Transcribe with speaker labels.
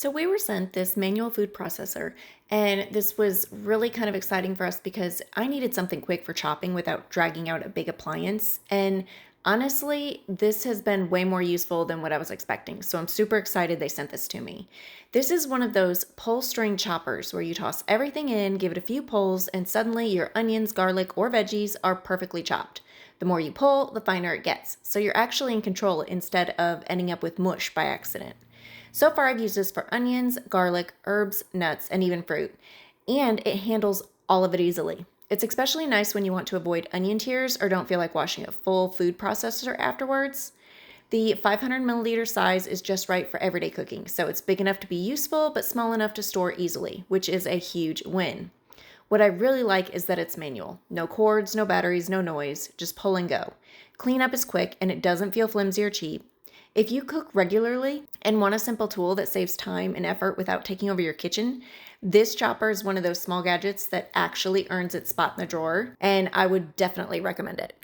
Speaker 1: So we were sent this manual food processor, and this was really kind of exciting for us because I needed something quick for chopping without dragging out a big appliance. And honestly, this has been way more useful than what I was expecting. So I'm super excited they sent this to me. This is one of those pull string choppers where you toss everything in, give it a few pulls, and suddenly your onions, garlic, or veggies are perfectly chopped. The more you pull, the finer it gets. So you're actually in control instead of ending up with mush by accident. So far, I've used this for onions, garlic, herbs, nuts, and even fruit, and it handles all of it easily. It's especially nice when you want to avoid onion tears or don't feel like washing a full food processor afterwards. The 500 milliliter size is just right for everyday cooking, so it's big enough to be useful but small enough to store easily, which is a huge win. What I really like is that it's manual. No cords, no batteries, no noise, just pull and go. Cleanup is quick and it doesn't feel flimsy or cheap. If you cook regularly and want a simple tool that saves time and effort without taking over your kitchen, this chopper is one of those small gadgets that actually earns its spot in the drawer, and I would definitely recommend it.